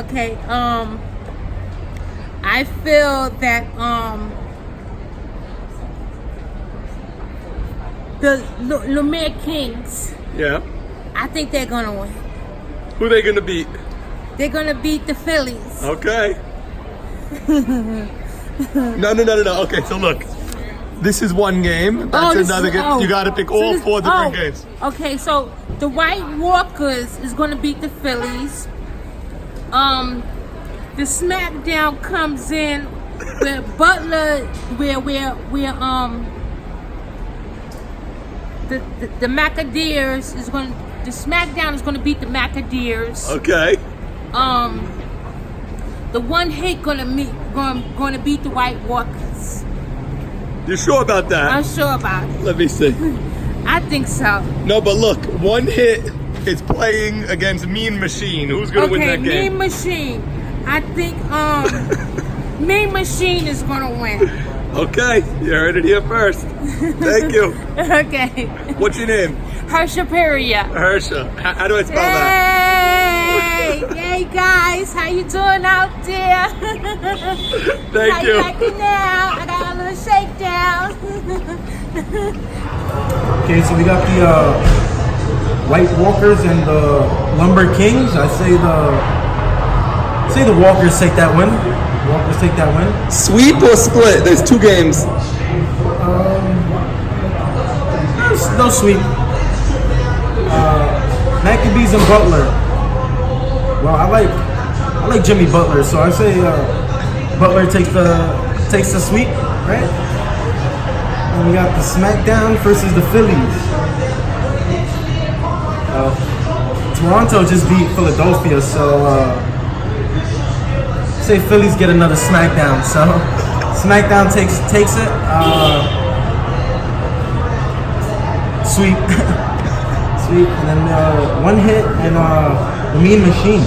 Okay. I feel that the Lemire Kings. Yeah. I think they're gonna win. Who they gonna beat? They're gonna beat the Phillies. Okay. No. Okay, so look. This is one game. That's another game. You gotta pick all four different games. Okay, so the White Walkers is gonna beat the Phillies. The Smackdown comes in where Butler, the Maccabees is going. The Smackdown is going to beat the Maccabees. Okay. The one hit going to beat the White Walkers. You sure about that? I'm sure about it. Let me see. I think so. No, but look, one hit is playing against Mean Machine. Who's going to win that game? Mean Machine. I think Mean Machine is going to win. Okay, you heard it here first. Thank you. Okay. What's your name? Harsha Peria. Harsha. How do I spell that? Hey guys, how you doing out there? Thank how you. How you like it now? I got a little shakedown. Okay, so we got the White Walkers and the Lumber Kings. I say the Walkers take that win. Walkers take that win. Sweep or split? There's two games. No sweep. Maccabees and Butler. Well, I like Jimmy Butler, so I say Butler takes the sweep, right? And we got the Smackdown versus the Phillies. Toronto just beat Philadelphia, so say Phillies get another Smackdown. So Smackdown takes it. Sweep. Sweep, and then one hit and the Mean Machine.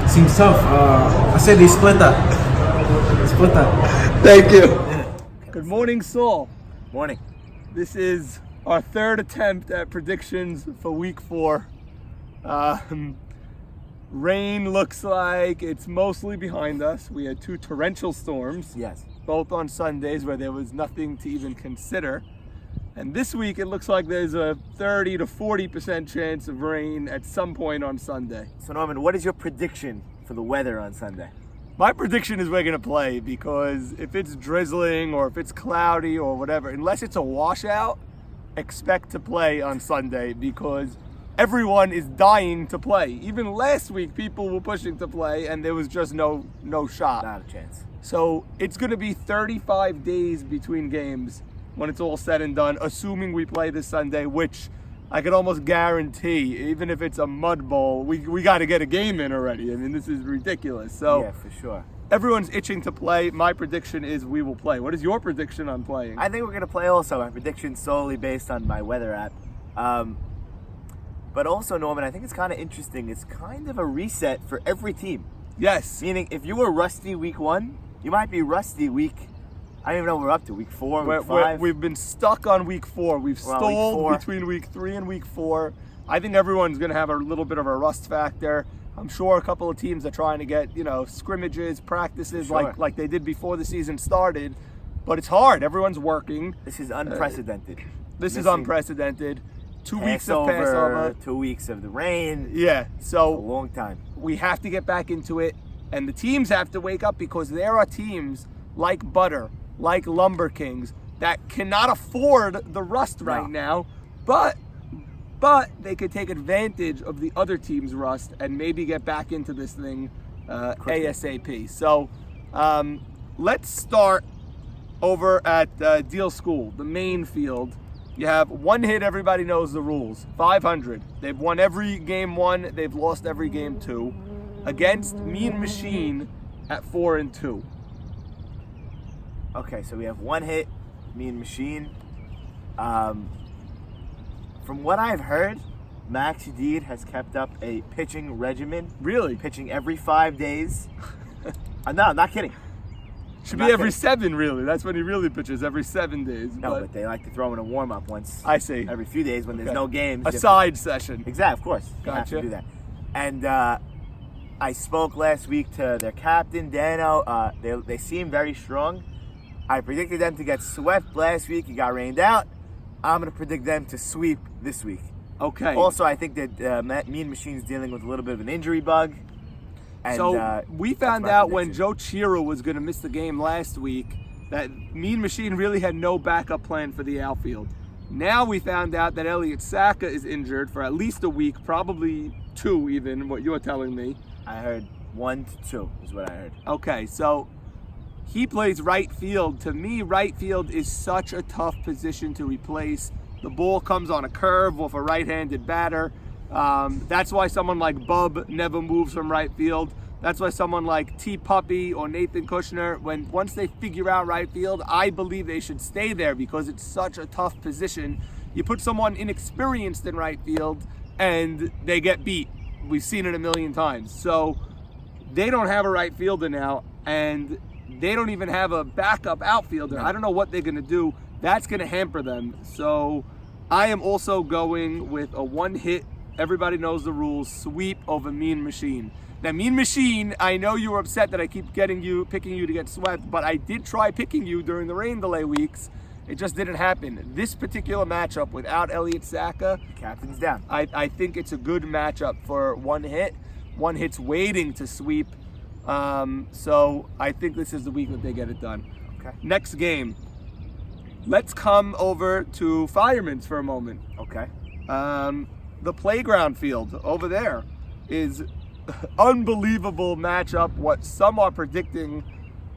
Seems tough. I say they split that. Split that. Thank you. Good morning, Saul. Morning. This is our third attempt at predictions for week 4. Rain looks like it's mostly behind us. We had 2 torrential storms. Yes. Both on Sundays where there was nothing to even consider. And this week it looks like there's a 30 to 40% chance of rain at some point on Sunday. So Norman, what is your prediction for the weather on Sunday? My prediction is we're going to play, because if it's drizzling or if it's cloudy or whatever, unless it's a washout, expect to play on Sunday, because everyone is dying to play. Even last week people were pushing to play and there was just no shot. Not a chance. So it's going to be 35 days between games when it's all said and done, assuming we play this Sunday, which I could almost guarantee, even if it's a mud bowl, we got to get a game in already. I mean, this is ridiculous. So yeah, for sure. Everyone's itching to play. My prediction is we will play. What is your prediction on playing? I think we're going to play also. My prediction's solely based on my weather app. But also, Norman, I think it's kind of interesting. It's kind of a reset for every team. Yes. Meaning, if you were rusty week 1, you might be rusty week, I don't even know what we're up to, week 4, week 5. We've been stuck on week 4. We've stalled between week 3 and week 4. I think everyone's going to have a little bit of a rust factor. I'm sure a couple of teams are trying to get, scrimmages, practices like they did before the season started. But it's hard. Everyone's working. This is unprecedented. This is unprecedented. 2 weeks of Passover. 2 weeks of the rain. Yeah. So a long time. We have to get back into it. And the teams have to wake up, because there are teams like Butter, like Lumber Kings, that cannot afford the rust right now. But they could take advantage of the other team's rust and maybe get back into this thing ASAP. So let's start over at Deal School, the main field. You have one hit, everybody knows the rules, 500. They've won every game 1, they've lost every game 2. Against Mean Machine at 4-2. Okay, so we have one hit, Mean Machine. From what I've heard, Max Deed has kept up a pitching regimen. Really? Pitching every 5 days. No, I'm not kidding. Should be every 7, really. That's when he really pitches, every 7 days. No, but they like to throw in a warm-up once. I see. Every few days when there's no games. A side session. Exactly, of course. You Gotcha. have to do that. And I spoke last week to their captain, Dano. They seem very strong. I predicted them to get swept last week. It got rained out. I'm going to predict them to sweep this week. Okay. Also, I think that Mean Machine's dealing with a little bit of an injury bug. And, so we found out when Joe Chiro was going to miss the game last week that Mean Machine really had no backup plan for the outfield. Now we found out that Elliot Saka is injured for at least a week, probably 2 even, what you're telling me. I heard 1 to 2 is what I heard. Okay, so he plays right field. To me, right field is such a tough position to replace. The ball comes on a curve with a right-handed batter. That's why someone like Bub never moves from right field. That's why someone like T. Puppy or Nathan Kushner, once they figure out right field, I believe they should stay there because it's such a tough position. You put someone inexperienced in right field and they get beat. We've seen it a million times. So they don't have a right fielder now, and they don't even have a backup outfielder. I don't know what they're going to do. That's going to hamper them. So I am also going with a one-hit, everybody knows the rules, sweep over Mean Machine. Now, Mean Machine, I know you were upset that I keep picking you to get swept, but I did try picking you during the rain delay weeks. It just didn't happen. This particular matchup without Elliot Saka, Captain's down. I think it's a good matchup for one hit. One hit's waiting to sweep. So I think this is the week that they get it done. Okay. Next game. Let's come over to Fireman's for a moment. Okay. The playground field over there is unbelievable matchup. What some are predicting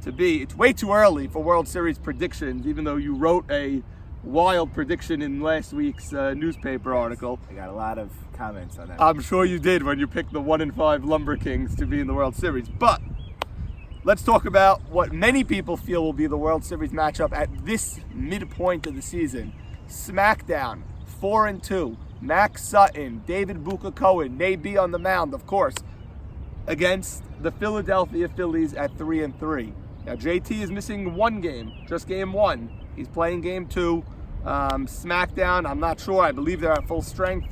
to be. It's way too early for World Series predictions, even though you wrote a wild prediction in last week's newspaper article. I got a lot of comments on that. I'm sure you did when you picked the 1-5 Lumber Kings to be in the World Series. But let's talk about what many people feel will be the World Series matchup at this midpoint of the season. Smackdown, 4-2. Max Sutton, David Buka Cohen, may be on the mound, of course, against the Philadelphia Phillies at 3-3. Now, JT is missing 1 game, just game 1. He's playing game 2. Smackdown, I'm not sure. I believe they're at full strength.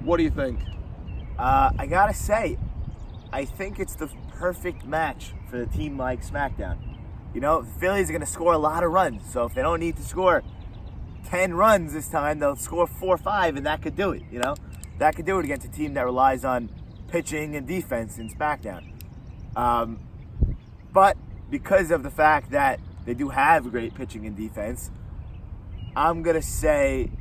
What do you think? I gotta say, I think it's the perfect match for the team like Smackdown. You know, the Phillies are gonna score a lot of runs, so if they don't need to score 10 runs this time, they'll score 4 or 5, and that could do it, you know? That could do it against a team that relies on pitching and defense in Smackdown. But because of the fact that they do have great pitching and defense, I'm going to say,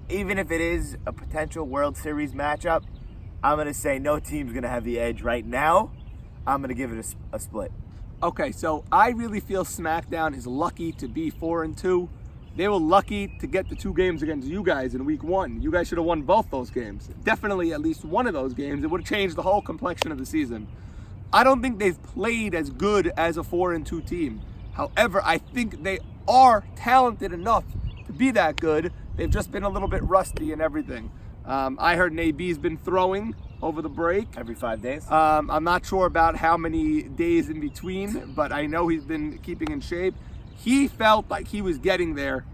even if it is a potential World Series matchup, I'm going to say no team's going to have the edge right now. I'm going to give it a split. Okay, so I really feel Smackdown is lucky to be 4-2. They were lucky to get the 2 games against you guys in week 1. You guys should have won both those games. Definitely at least one of those games. It would have changed the whole complexion of the season. I don't think they've played as good as a 4-2 team. However, I think they are talented enough to be that good. They've just been a little bit rusty and everything. I heard NAB's been throwing over the break. Every 5 days? I'm not sure about how many days in between, but I know he's been keeping in shape. He felt like he was getting there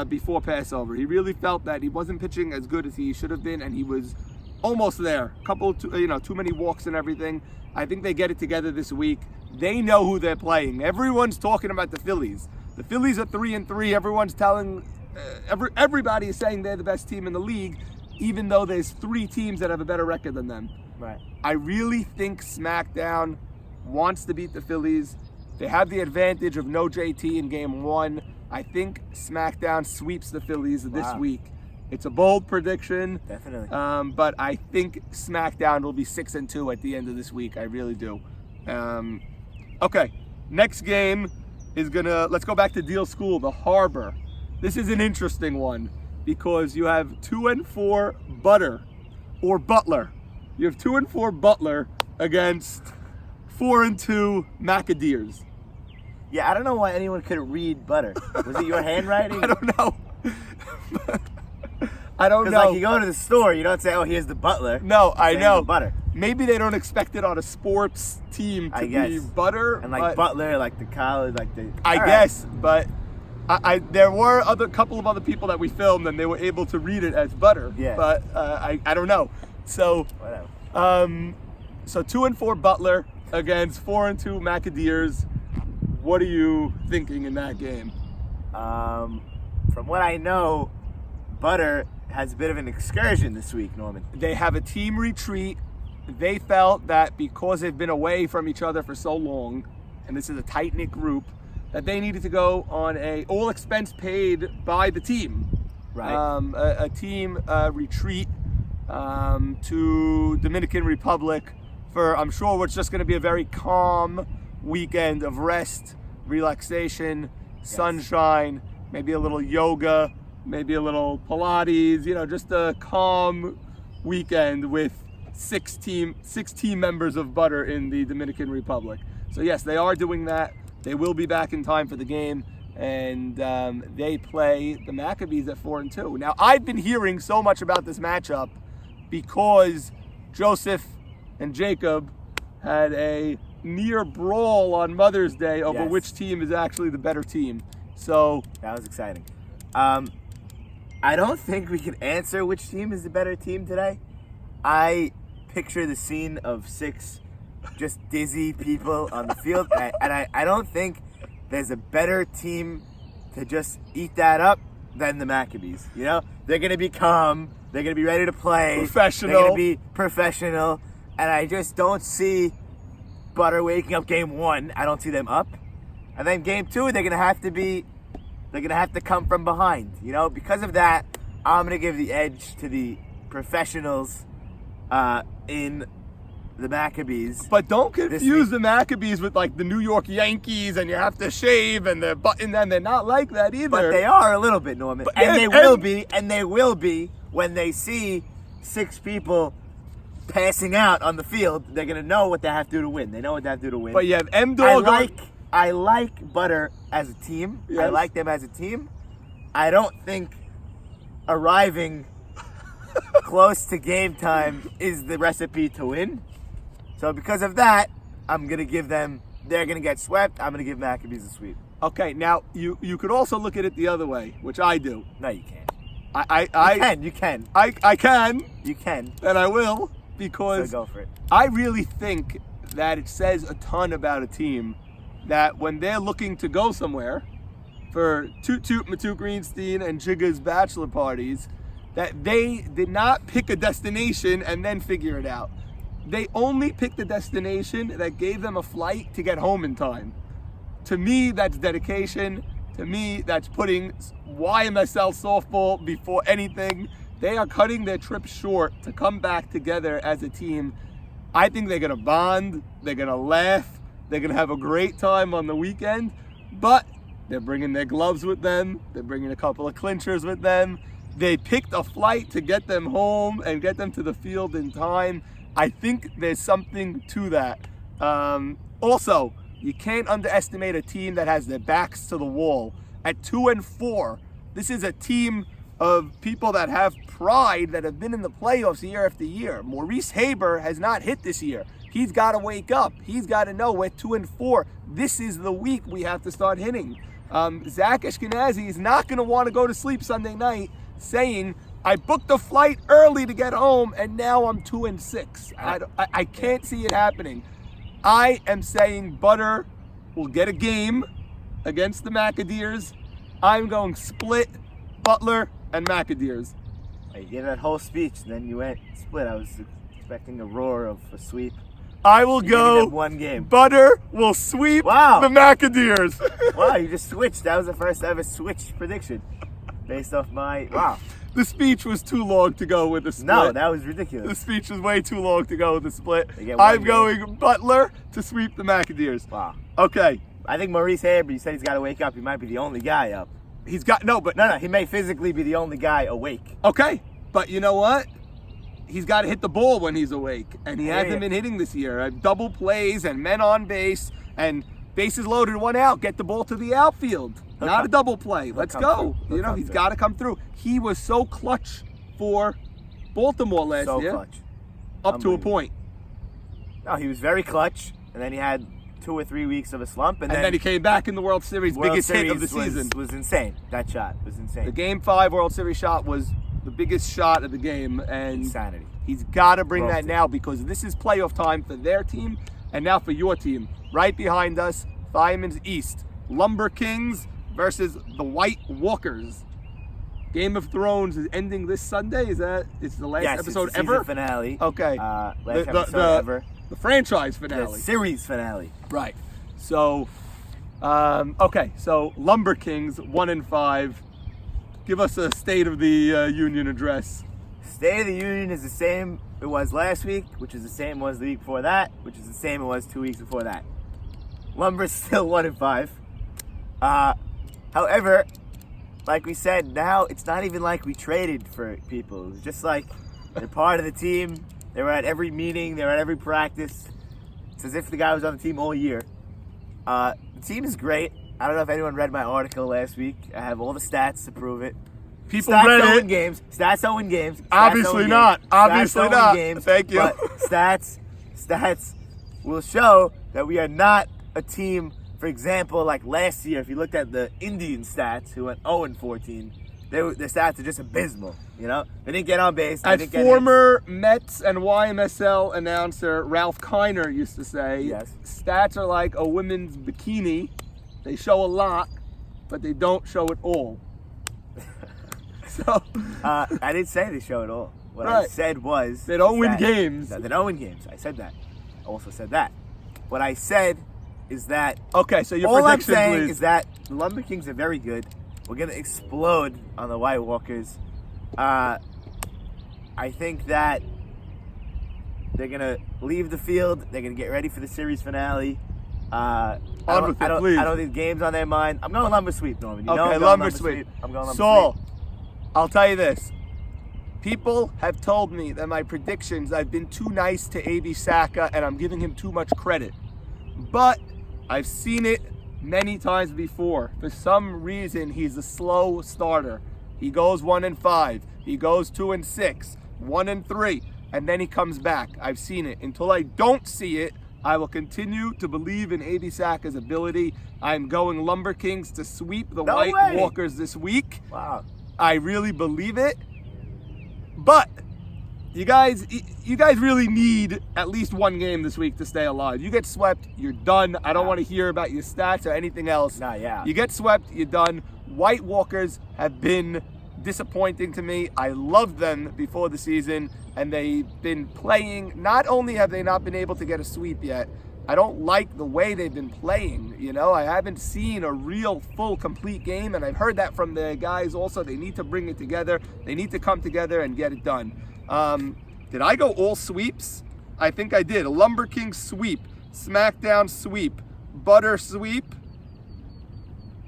before Passover. He really felt that he wasn't pitching as good as he should have been, and he was almost there. Too many walks and everything. I think they get it together this week. They know who they're playing. Everyone's talking about the Phillies. The Phillies are 3-3. Everyone's telling, everybody is saying they're the best team in the league, even though there's 3 teams that have a better record than them. Right. I really think Smackdown wants to beat the Phillies. They have the advantage of no JT in game 1. I think Smackdown sweeps the Phillies this week. It's a bold prediction. Definitely. But I think Smackdown will be 6-2 at the end of this week. I really do. Okay, next game is let's go back to Deal School, the Harbor. This is an interesting one because you have 2-4 Butler. You have 2-4 Butler against 4-2 Maccabees. Yeah, I don't know why anyone could read Butter. Was it your handwriting? I don't know. I don't know. Because like you go to the store, you don't say, "Oh, here's the Butler." No, I know. Butter. Maybe they don't expect it on a sports team to be Butter. And like Butler, like the college, like the. I guess, but there were couple of other people that we filmed, and they were able to read it as Butter. Yeah. But I don't know. So. Whatever. So 2-4 Butler against 4-2 Maccabees. What are you thinking in that game? From what I know, Butter has a bit of an excursion this week, Norman. They have a team retreat. They felt that because they've been away from each other for so long, and this is a tight-knit group, that they needed to go on a all expense paid by the team. Right. A team retreat to Dominican Republic for, I'm sure, what's just going to be a very calm weekend of rest, relaxation, sunshine, maybe a little yoga, maybe a little Pilates, just a calm weekend with six team members of Butter in the Dominican Republic. So yes, they are doing that. They will be back in time for the game, and they play the Maccabees at 4-2. Now, I've been hearing so much about this matchup because Joseph and Jacob had a near brawl on Mother's Day over which team is actually the better team. So that was exciting. I don't think we can answer which team is the better team today. I picture the scene of 6 just dizzy people on the field, and I don't think there's a better team to just eat that up than the Maccabees. They're going to be calm. They're going to be ready to play. Professional. They're going to be professional. And I just don't see Butter waking up game 1. I don't see them up. And then game 2, they're going to have to come from behind. Because of that, I'm going to give the edge to the professionals in the Maccabees. But don't confuse the Maccabees with like the New York Yankees, and you have to shave and they're button them. They're not like that either. But they are a little bit, Norman. They will be when they see 6 people passing out on the field. They're gonna know what they have to do to win. They know what they have to do to win. But you have M-Dog. I like Butter as a team. Yes. I like them as a team. I don't think arriving close to game time is the recipe to win. So because of that, I'm going to give them, they're going to get swept. I'm going to give Maccabees a sweep. Okay, now you could also look at it the other way, which I do. No, you can't. You can. I can. You can. And I will, because So go for it. I really think that it says a ton about a team that when they're looking to go somewhere for Toot Toot Matuk Greenstein and Jigga's bachelor parties, that they did not pick a destination and then figure it out. They only picked a destination that gave them a flight to get home in time. To me, that's dedication. To me, that's putting YMSL softball before anything. They are cutting their trip short to come back together as a team. I think they're going to bond. They're going to laugh. They're going to have a great time on the weekend. But they're bringing their gloves with them. They're bringing a couple of clinchers with them. They picked a flight to get them home and get them to the field in time. I think there's something to that. Also, you can't underestimate a team that has their backs to the wall. At 2-4, this is a team of people that have pride, that have been in the playoffs year after year. Maurice Haber has not hit this year. He's got to wake up. He's got to know we're 2-4. This is the week we have to start hitting. Zach Ashkenazi is not going to want to go to sleep Sunday night saying, I booked a flight early to get home, and now I'm 2-6. I can't see it happening. I am saying Butter will get a game against the Maccabees. I'm going split Butler and Maccabees. You gave that whole speech, and then you went split. I was expecting a roar of a sweep. I will go. One game. Butter will sweep the Maccabees. Wow, you just switched. That was the first ever switch prediction based off my. Wow. The speech was too long to go with the split. No, that was ridiculous. The speech was way too long to go with the split. I'm going Butler to sweep the Maccabees. Wow. Okay. I think Maurice Haber, you said he's got to wake up. He might be the only guy up. He's got, no, he may physically be the only guy awake. Okay, but you know what? He's got to hit the ball when he's awake, and he hasn't been hitting this year. Double plays and men on base, and bases loaded, 1 out. Get the ball to the outfield. Not a double play. Let's go. He's got to come through. He was so clutch for Baltimore last year. So clutch. Up to a point. No, he was very clutch, and then he had 2 or 3 weeks of a slump, and then he came back in the World Series, biggest hit of the season. Was insane. That shot was insane. The Game 5 World Series shot was the biggest shot of the game, and Insanity. he's got to bring that Roasted. now because this is playoff time for their team and now for your team. Right behind us, Fireman's East, Lumber Kings versus the White Walkers. Game of Thrones is ending this Sunday. Is that it's the last episode it's the ever? season finale. Okay. Last episode ever. The franchise The finale. series finale. Right. So, okay. So Lumber Kings 1-5. Give us a State of the Union address. State of the Union is the same it was last week, which is the same it was the week before that, which is the same it was 2 weeks before that. Lumber's still 1-5. However, like we said, now it's not even like we traded for people. It's just like they're part of the team. They were at every meeting. They were at every practice. It's as if the guy was on the team all year. The team is great. I don't know if anyone read my article last week. I have all the stats to prove it. People Stats read don't it. win games. Stats don't win games. Stats Obviously don't win not. games. Obviously Stats don't not. win games, Thank you. But stats will show that we are not a team. For example, like last year, if you looked at the Indian stats, who went 0-14, their stats are just abysmal. You know, they didn't get on base. They As didn't get former Mets and YMSL announcer Ralph Kiner used to say, Yes. stats are like a women's bikini. They show a lot, but they don't show it all. So I didn't say they show it all. What I Right. said was They don't win that- games. They don't win games. I said that. I also said that. What I said is that okay, so your all I'm prediction, saying please. is that the Lumber Kings are very good. We're gonna explode on the White Walkers. I think that they're gonna leave the field. They're gonna get ready for the series finale. I On with it, please. don't think games on their mind. I'm going Lumber Sweep, Norman. You know Okay, I'm going Lumber Sweep. I'm going Lumber Saul, Sweep. I'll tell you this. People have told me that my predictions, I've been too nice to A.B. Saka and I'm giving him too much credit. But I've seen it many times before. For some reason, he's a slow starter. He goes 1-5. He goes 2-6, 1-3, and then he comes back. I've seen it. Until I don't see it, I will continue to believe in A.B. Saka's ability. I'm going Lumber Kings to sweep the No White way. Walkers this week. Wow. I really believe it. But you guys really need at least one game this week to stay alive. You get swept, you're done. I don't Yeah. want to hear about your stats or anything else. Nah, yeah. You get swept, you're done. White Walkers have been disappointing to me. I loved them before the season, and they've been playing. Not only have they not been able to get a sweep yet, I don't like the way they've been playing. You know, I haven't seen a real full complete game, and I've heard that from the guys also. They need to bring it together. They need to come together and get it done. Did I go all sweeps? I think I did. A Lumber King sweep, Smackdown sweep, Butter sweep,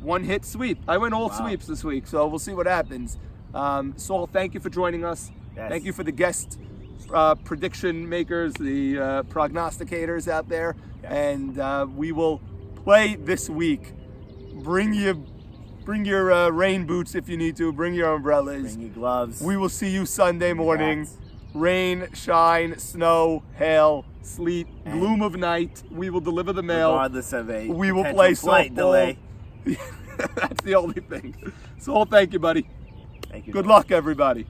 one hit sweep. I went all sweeps this week, so we'll see what happens. Saul, thank you for joining us. Yes. Thank you for the guest prediction makers, the prognosticators out there. Yes. And we will play this week. Bring your rain boots if you need to. Bring your umbrellas. Bring your gloves. We will see you Sunday morning. hats. Rain, shine, snow, hail, sleet, And gloom of night. We will deliver the mail. regardless of a We will potential play flight softball. delay. That's the only thing. So, thank you, buddy. Thank you. Good luck, everybody.